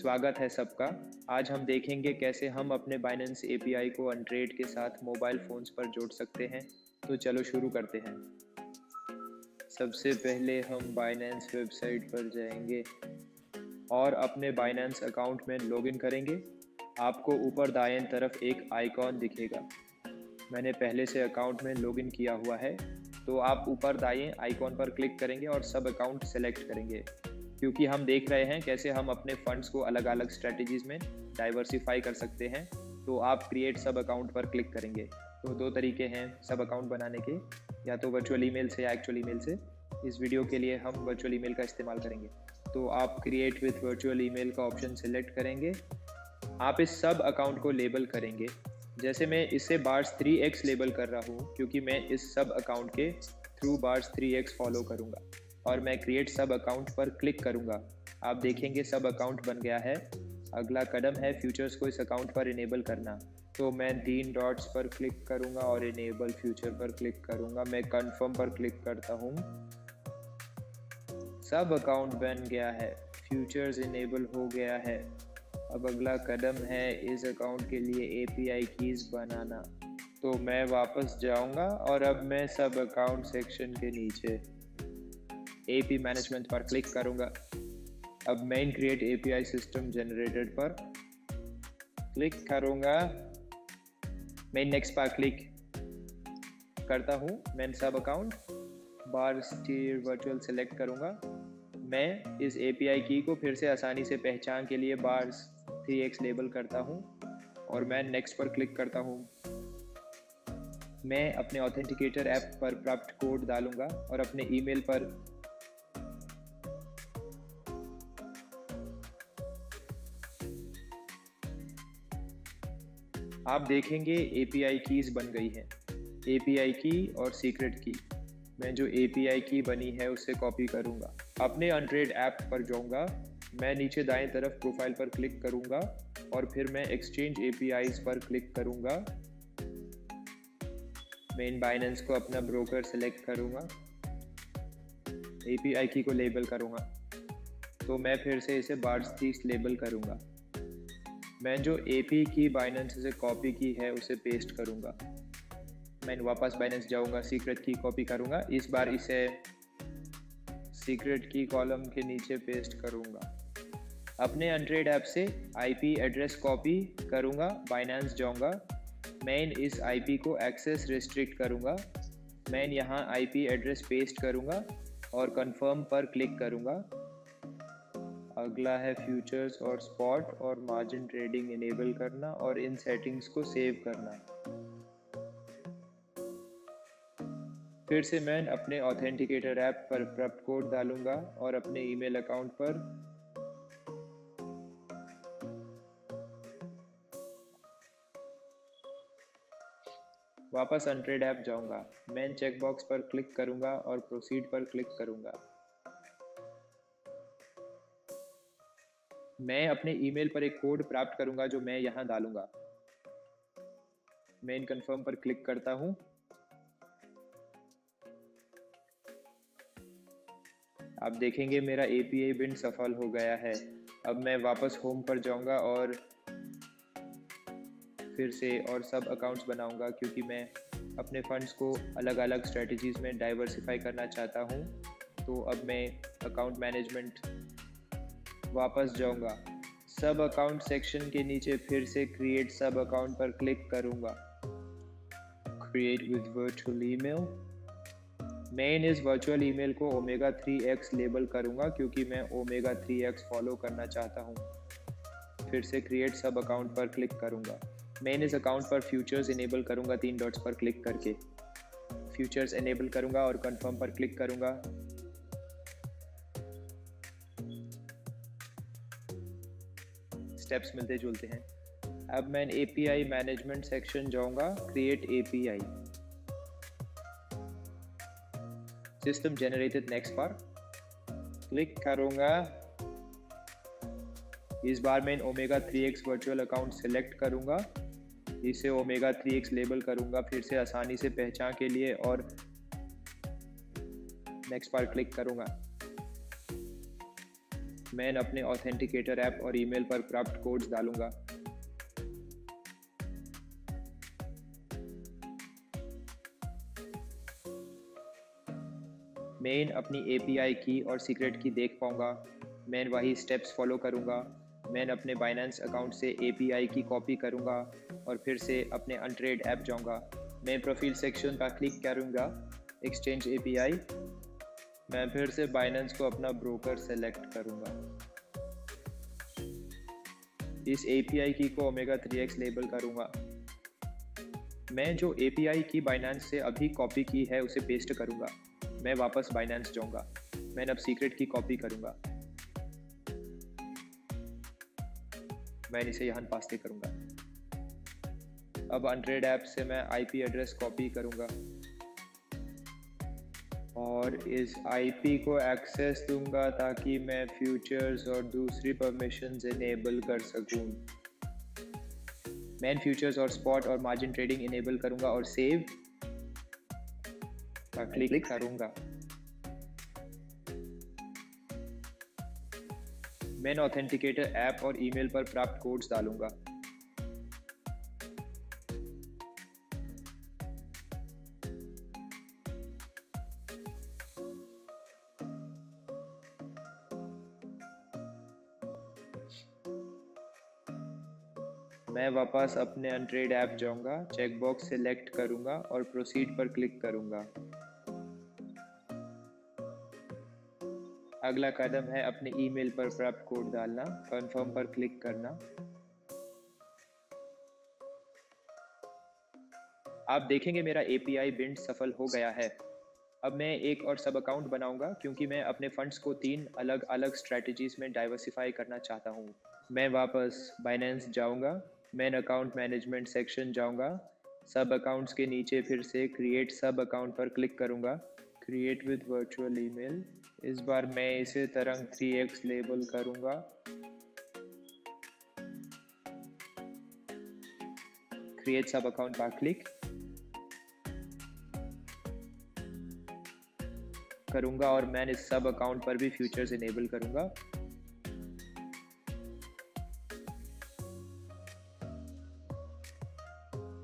स्वागत है सबका। आज हम देखेंगे कैसे हम अपने बाइनेंस एपीआई को अनट्रेड के साथ मोबाइल फ़ोन्स पर जोड़ सकते हैं। तो चलो शुरू करते हैं। सबसे पहले हम बाइनेंस वेबसाइट पर जाएंगे और अपने बाइनेंस अकाउंट में लॉगिन करेंगे। आपको ऊपर दाएं तरफ एक आइकॉन दिखेगा। मैंने पहले से अकाउंट में लॉगिन किया हुआ है, तो आप ऊपर दाएं आइकॉन पर क्लिक करेंगे और सब अकाउंट सेलेक्ट करेंगे, क्योंकि हम देख रहे हैं कैसे हम अपने फंड्स को अलग अलग स्ट्रेटजीज में डाइवर्सिफाई कर सकते हैं। तो आप क्रिएट सब अकाउंट पर क्लिक करेंगे। तो दो तरीके हैं सब अकाउंट बनाने के, या तो वर्चुअल ईमेल से या एक्चुअल ईमेल से। इस वीडियो के लिए हम वर्चुअल ईमेल का इस्तेमाल करेंगे। तो आप क्रिएट विथ वर्चुअल ईमेल का ऑप्शन सेलेक्ट करेंगे। आप इस सब अकाउंट को लेबल करेंगे। जैसे मैं इसे बार्स 3x लेबल कर रहा हूँ, क्योंकि मैं इस सब अकाउंट के थ्रू बार्स 3x फॉलो करूँगा। और मैं क्रिएट सब अकाउंट पर क्लिक करूँगा। आप देखेंगे सब अकाउंट बन गया है। अगला कदम है फ्यूचर्स को इस अकाउंट पर इनेबल करना। तो मैं 3 डॉट्स पर क्लिक करूँगा और इनेबल फ्यूचर पर क्लिक करूँगा। मैं कन्फर्म पर क्लिक करता हूँ। सब अकाउंट बन गया है, फ्यूचर्स इनेबल हो गया है। अब अगला कदम है इस अकाउंट के लिए एपीआई कीज़ बनाना। तो मैं वापस जाऊंगा और अब मैं सब अकाउंट सेक्शन के नीचे एपी मैनेजमेंट पर क्लिक करूंगा। अब main create API system generated पर क्लिक करूंगा। मैं नेक्स्ट पर क्लिक करता हूँ। मैं सब अकाउंट बार स्टीर वर्चुअल सेलेक्ट करूंगा। मैं इस एपीआई की को फिर से आसानी से पहचान के लिए बार्स 3x लेबल करता हूँ और मैं नेक्स्ट पर क्लिक करता हूँ। मैं अपने ऑथेंटिकेटर ऐप पर प्राप्त कोड डालूंगा और अपने ईमेल पर आप देखेंगे एपीआई कीज़ बन गई हैं। एपीआई की और सीक्रेट की। मैं जो एपीआई की बनी है उसे कॉपी करूंगा। अपने अनट्रेड ऐप पर जाऊंगा। मैं नीचे दाएं तरफ प्रोफाइल पर क्लिक करूंगा और फिर मैं एक्सचेंज एपीआईज पर क्लिक करूंगा। मैं इन बाइनेंस को अपना ब्रोकर सेलेक्ट करूंगा। एपीआई की को लेबल करूंगा। तो मैं फिर से इसे बार्स 30 लेबल करूंगा। मैं जो एपी की बाइनेंस से कॉपी की है उसे पेस्ट करूंगा। मैं वापस बाइनेंस जाऊंगा, सीक्रेट की कॉपी करूंगा। इस बार इसे सीक्रेट की कॉलम के नीचे पेस्ट करूंगा। अपने अनट्रेड ऐप से आईपी एड्रेस कॉपी करूंगा। बाइनेंस जाऊंगा। मैं इस आईपी को एक्सेस रिस्ट्रिक्ट करूंगा। मैं यहाँ आईपी एड्रेस पेस्ट करूंगा और कंफर्म पर क्लिक करूंगा। अगला है फ्यूचर्स और स्पॉट और मार्जिन ट्रेडिंग इनेबल करना और इन सेटिंग्स को सेव करना। फिर से मैं अपने ऑथेंटिकेटर ऐप पर प्राप्त कोड डालूंगा और अपने ईमेल अकाउंट पर वापस अनट्रेड ऐप जाऊंगा। मैं चेकबॉक्स पर क्लिक करूंगा और प्रोसीड पर क्लिक करूंगा। मैं अपने ईमेल पर एक कोड प्राप्त करूंगा जो मैं यहां डालूंगा। मैं इन कन्फर्म पर क्लिक करता हूं। आप देखेंगे मेरा एपीआई बिन सफल हो गया है। अब मैं वापस होम पर जाऊंगा और फिर से और सब अकाउंट्स बनाऊंगा, क्योंकि मैं अपने फंड्स को अलग अलग स्ट्रेटजीज में डाइवर्सिफाई करना चाहता हूं। तो अब मैं अकाउंट मैनेजमेंट वापस जाऊंगा। सब अकाउंट सेक्शन के नीचे फिर से क्रिएट सब अकाउंट पर क्लिक करूंगा। Create with virtual email. मैं इस वर्चुअल ईमेल को ओमेगा 3x लेबल करूंगा, क्योंकि मैं ओमेगा 3x फॉलो करना चाहता हूं। फिर से क्रिएट सब अकाउंट पर क्लिक करूंगा। मैं इस अकाउंट पर फ्यूचर्स इनेबल करूंगा 3 डॉट्स पर क्लिक करके। फ्यूचर्स इनेबल करूंगा और कंफर्म पर क्लिक करूंगा। स्टेप्स मिलते जुलते हैं। अब मैं एपीआई मैनेजमेंट सेक्शन जाऊंगा। Create API system generated next पर क्लिक करूंगा। इस बार मैं omega 3x virtual account select करूंगा। इसे ओमेगा 3x लेबल करूंगा फिर से आसानी से पहचान के लिए और नेक्स्ट पर क्लिक करूंगा। मैं अपने ऑथेंटिकेटर ऐप और ईमेल पर प्राप्त कोड्स डालूंगा। मैं अपनी एपीआई की और सीक्रेट की देख पाऊंगा। मैं वही स्टेप्स फॉलो करूंगा। मैं अपने बाइनेंस अकाउंट से एपीआई की कॉपी करूंगा और फिर से अपने अनट्रेड ऐप जाऊंगा। मैं प्रोफाइल सेक्शन पर क्लिक करूंगा, एक्सचेंज एपीआई। मैं फिर से बाइनेंस को अपना ब्रोकर सेलेक्ट करूंगा। इस एपीआई की को ओमेगा 3x लेबल करूंगा। मैं जो एपीआई की बाइनेंस से अभी कॉपी की है उसे पेस्ट करूंगा। मैं वापस बाइनेंस जाऊंगा। मैं अब सीक्रेट की कॉपी करूंगा। मैं इसे यहाँ पास्ते करूंगा। अब अनट्रेड ऐप से मैं आईपी एड्रेस कॉपी करूंगा और इस आईपी को एक्सेस दूंगा ताकि मैं फ्यूचर्स और दूसरी परमिशंस इनेबल कर सकूं। मैं फ्यूचर्स और स्पॉट और मार्जिन ट्रेडिंग इनेबल करूंगा और सेव पर क्लिक करूंगा। मैं ऑथेंटिकेटर ऐप और ईमेल पर प्राप्त कोड्स डालूंगा। मैं वापस अपने अनट्रेड ऐप जाऊंगा, चेकबॉक्स सेलेक्ट करूंगा और प्रोसीड पर क्लिक करूंगा। अगला कदम है अपने ईमेल पर प्राप्त कोड डालना, कंफर्म पर क्लिक करना। आप देखेंगे मेरा एपीआई बिल्ड सफल हो गया है। अब मैं एक और सब अकाउंट बनाऊंगा क्योंकि मैं अपने फंड्स को 3 अलग अलग स्ट्रेटजीज में डाइवर्सिफाई करना चाहता हूँ। मैं वापस बाइनेंस जाऊंगा, मैं अकाउंट मैनेजमेंट सेक्शन जाऊंगा, सब अकाउंट्स के नीचे फिर से क्रिएट सब अकाउंट पर क्लिक करूंगा। Create with virtual email. इस बार मैं इसे तरंग 3x लेबल करूंगा। क्रिएट सब अकाउंट पर क्लिक करूंगा और मैं इस सब अकाउंट पर भी फ्यूचर्स इनेबल करूंगा।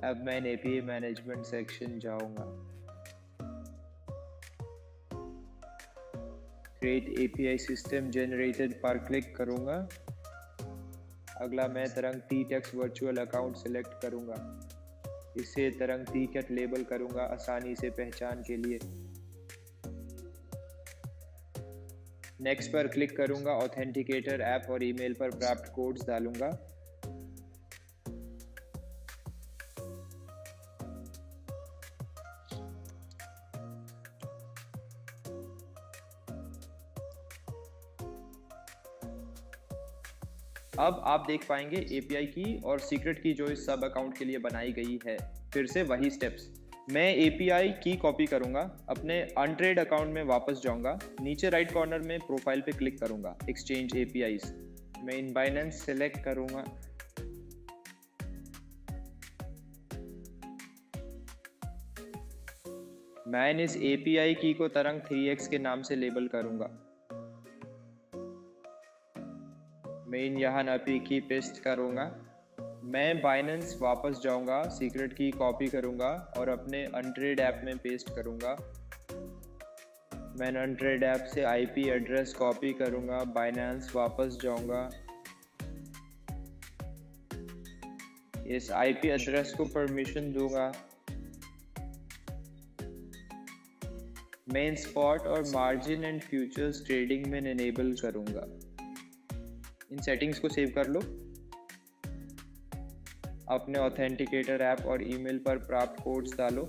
अब मैं एपीआई मैनेजमेंट सेक्शन जाऊंगा, क्रिएट एपीआई सिस्टम जनरेटेड पर क्लिक करूंगा। अगला मैं तरंग टीटेक्स वर्चुअल अकाउंट सेलेक्ट करूंगा। इसे तरंग टीकेट लेबल करूंगा आसानी से पहचान के लिए। नेक्स्ट पर क्लिक करूंगा, ऑथेंटिकेटर ऐप और ईमेल पर प्राप्त कोड्स डालूंगा। अब आप देख पाएंगे एपीआई की और सीक्रेट की जो इस सब अकाउंट के लिए बनाई गई है। फिर से वही स्टेप्स। मैं एपीआई की कॉपी करूंगा, अपने अनट्रेड अकाउंट में वापस जाऊंगा, नीचे राइट कॉर्नर में प्रोफाइल पे क्लिक करूंगा, एक्सचेंज एपीआईज। मैं इन बाइनेंस सेलेक्ट करूंगा। मैं इस एपीआई की को तरंग 3x के नाम से लेबल करूंगा। मैं यहाँ अपनी की पेस्ट करूंगा। मैं बाइनेंस वापस जाऊंगा, सीक्रेट की कॉपी करूंगा और अपने अनट्रेड ऐप में पेस्ट करूंगा। मैं अनट्रेड ऐप से आईपी एड्रेस कॉपी करूंगा, बाइनेंस वापस जाऊंगा, इस आईपी एड्रेस को परमिशन दूंगा। मैं स्पॉट और मार्जिन एंड फ्यूचर्स ट्रेडिंग में इनेबल करूंगा। इन सेटिंग्स को सेव कर लो। अपने ऑथेंटिकेटर ऐप और ईमेल पर प्राप्त कोड्स डालो।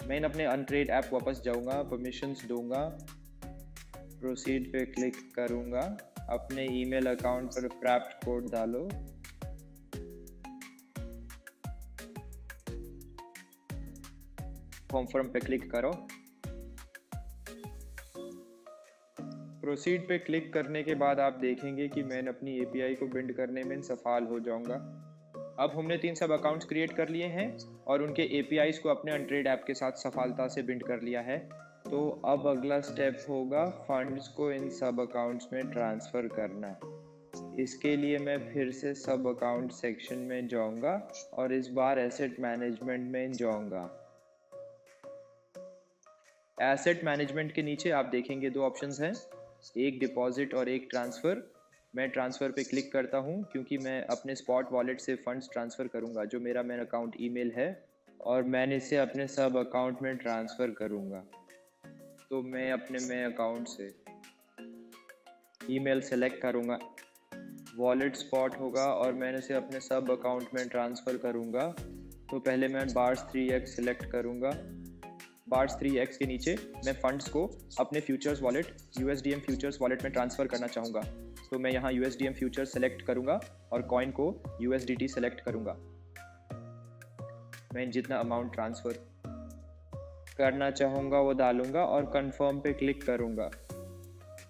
मैं अपने अनट्रेड ऐप वापस जाऊंगा, परमिशंस दूंगा, प्रोसीड पे क्लिक करूंगा। अपने ईमेल अकाउंट पर प्राप्त कोड डालो। कॉन्फर्म पे क्लिक करो। प्रोसीड पे क्लिक करने के बाद आप देखेंगे कि मैंने अपनी एपीआई को बिल्ड करने में सफल हो जाऊंगा। अब हमने 3 सब अकाउंट्स क्रिएट कर लिए हैं और उनके एपीआईज को अपने अनट्रेड ऐप के साथ सफलता से बिल्ड कर लिया है। तो अब अगला स्टेप होगा फंड्स को इन सब अकाउंट्स में ट्रांसफ़र करना। इसके लिए मैं फिर से सब अकाउंट सेक्शन में जाऊंगा और इस बार एसेट मैनेजमेंट में जाऊंगा। एसेट मैनेजमेंट के नीचे आप देखेंगे 2 ऑप्शंस हैं, एक डिपॉजिट और एक ट्रांसफ़र। मैं ट्रांसफ़र पे क्लिक करता हूँ क्योंकि मैं अपने स्पॉट वॉलेट से फ़ंड्स ट्रांसफ़र करूँगा, जो मेरा मेन अकाउंट ईमेल है, और मैंने इसे अपने सब अकाउंट में ट्रांसफ़र करूँगा। तो मैं अपने मेन अकाउंट से ईमेल सेलेक्ट करूँगा, वॉलेट स्पॉट होगा और मैंने इसे अपने सब अकाउंट में ट्रांसफ़र करूँगा। तो पहले मैं बार्स 3x सेलेक्ट करूँगा। बार्स 3x के नीचे मैं फ़ंड्स को अपने futures wallet USDM futures wallet में ट्रांसफ़र करना चाहूँगा। तो मैं यहाँ USDM फ्यूचर्स सेलेक्ट करूँगा और कॉइन को USDT सेलेक्ट करूँगा। मैं जितना अमाउंट ट्रांसफ़र करना चाहूँगा वो डालूँगा और कंफर्म पे क्लिक करूँगा।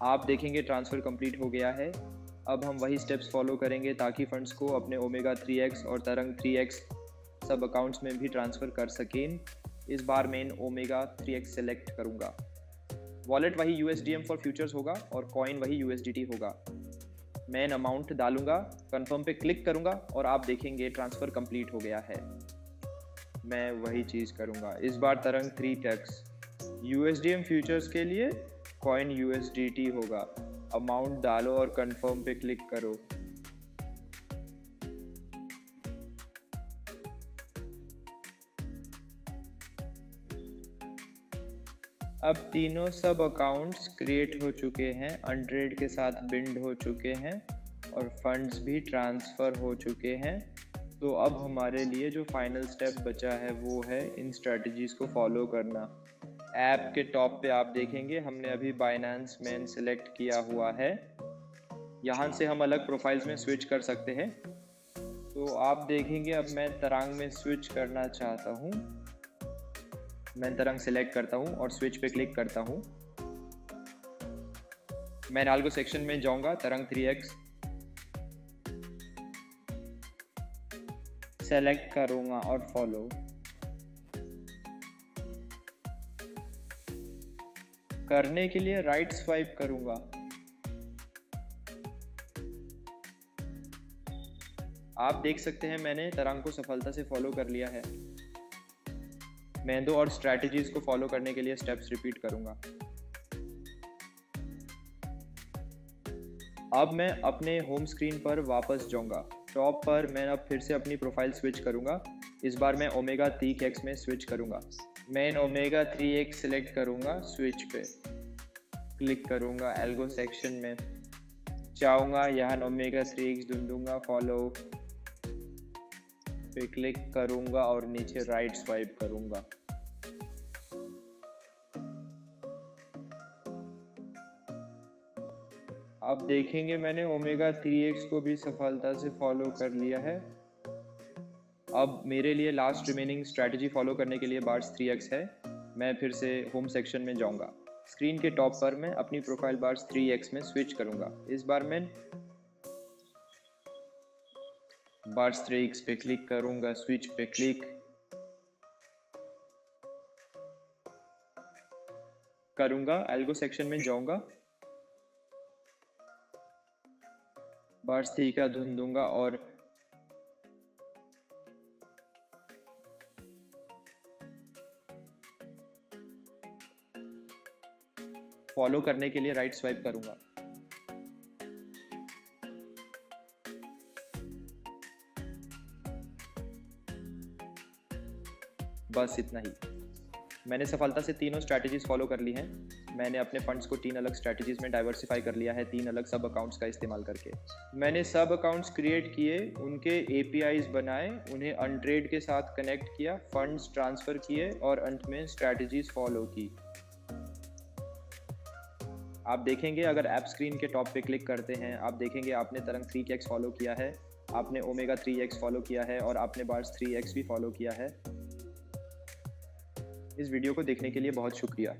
आप देखेंगे ट्रांसफ़र कंप्लीट हो गया है। अब हम वही स्टेप्स फॉलो करेंगे ताकि फ़ंड्स को अपने ओमेगा 3x और तरंग 3x सब अकाउंट्स में भी ट्रांसफ़र कर सकें। इस बार मैं ओमेगा 3x सेलेक्ट करूँगा। वॉलेट वही USDM फॉर फ्यूचर्स होगा और कॉइन वही USDT होगा। मैं अमाउंट डालूँगा, कंफर्म पे क्लिक करूँगा और आप देखेंगे ट्रांसफ़र कंप्लीट हो गया है। मैं वही चीज़ करूँगा। इस बार तरंग 3x USDM फ्यूचर्स के लिए कॉइन USDT होगा। अमाउंट डालो और कंफर्म पे क्लिक करो। अब तीनों सब अकाउंट्स क्रिएट हो चुके हैं, अनट्रेड के साथ बिल्ड हो चुके हैं और फंड्स भी ट्रांसफ़र हो चुके हैं। तो अब हमारे लिए जो फाइनल स्टेप बचा है वो है इन स्ट्रैटेजीज़ को फॉलो करना। ऐप के टॉप पे आप देखेंगे हमने अभी बाइनेंस मेन सेलेक्ट किया हुआ है। यहाँ से हम अलग प्रोफाइल्स में स्विच कर सकते हैं। तो आप देखेंगे अब मैं तरंग में स्विच करना चाहता हूँ। मैं तरंग सेलेक्ट करता हूँ और स्विच पे क्लिक करता हूँ। मैं नाल्गो सेक्शन में जाऊँगा, तरंग 3x सेलेक्ट करूँगा और फॉलो करने के लिए राइट स्वाइप करूँगा। आप देख सकते हैं मैंने तरंग को सफलता से फॉलो कर लिया है। मैं 2 और स्ट्रैटेजीज़ को फॉलो करने के लिए स्टेप्स रिपीट करूँगा। अब मैं अपने होम स्क्रीन पर वापस जाऊँगा। टॉप पर मैं अब फिर से अपनी प्रोफाइल स्विच करूँगा। इस बार मैं ओमेगा 3x में स्विच करूँगा। मैं ओमेगा 3x सेलेक्ट करूँगा, स्विच पे क्लिक करूँगा, एल्गो सेक्शन में जाऊँगा, यहाँ ओमेगा 3x ढूंढूंगा, फॉलो पे क्लिक करूँगा और नीचे राइट स्वाइप करूँगा। आप देखेंगे मैंने ओमेगा 3x को भी सफलता से फॉलो कर लिया है। अब मेरे लिए लास्ट रिमेनिंग स्ट्रैटेजी फॉलो करने के लिए बार्स 3x है। मैं फिर से होम सेक्शन में जाऊंगा। स्क्रीन के टॉप पर मैं अपनी प्रोफाइल बार्स 3x में स्विच करूंगा। इस बार मैं बार्स 3x पे क्लिक करूंगा, स्विच पे क्लिक करूंगा, एल्गो सेक्शन में जाऊंगा, बार्स 3 का ढूंढूंगा और फॉलो करने के लिए राइट स्वाइप करूंगा। बस इतना ही। मैंने सफलता से तीनों स्ट्रैटेजीज फॉलो कर ली हैं। मैंने अपने फंड्स को 3 अलग स्ट्रैटेजीज में डाइवर्सिफाई कर लिया है, 3 अलग सब अकाउंट्स का इस्तेमाल करके। मैंने सब अकाउंट्स क्रिएट किए, उनके एपीआईज बनाए, उन्हें अनट्रेड के साथ कनेक्ट किया, फंड्स ट्रांसफ़र किए और अंत में स्ट्रैटेजीज फॉलो की। आप देखेंगे अगर ऐप स्क्रीन के टॉप पे क्लिक करते हैं, आप देखेंगे आपने तरंग 3x फॉलो किया है, आपने ओमेगा 3x फॉलो किया है और आपने बार्स 3x भी फॉलो किया है। इस वीडियो को देखने के लिए बहुत शुक्रिया।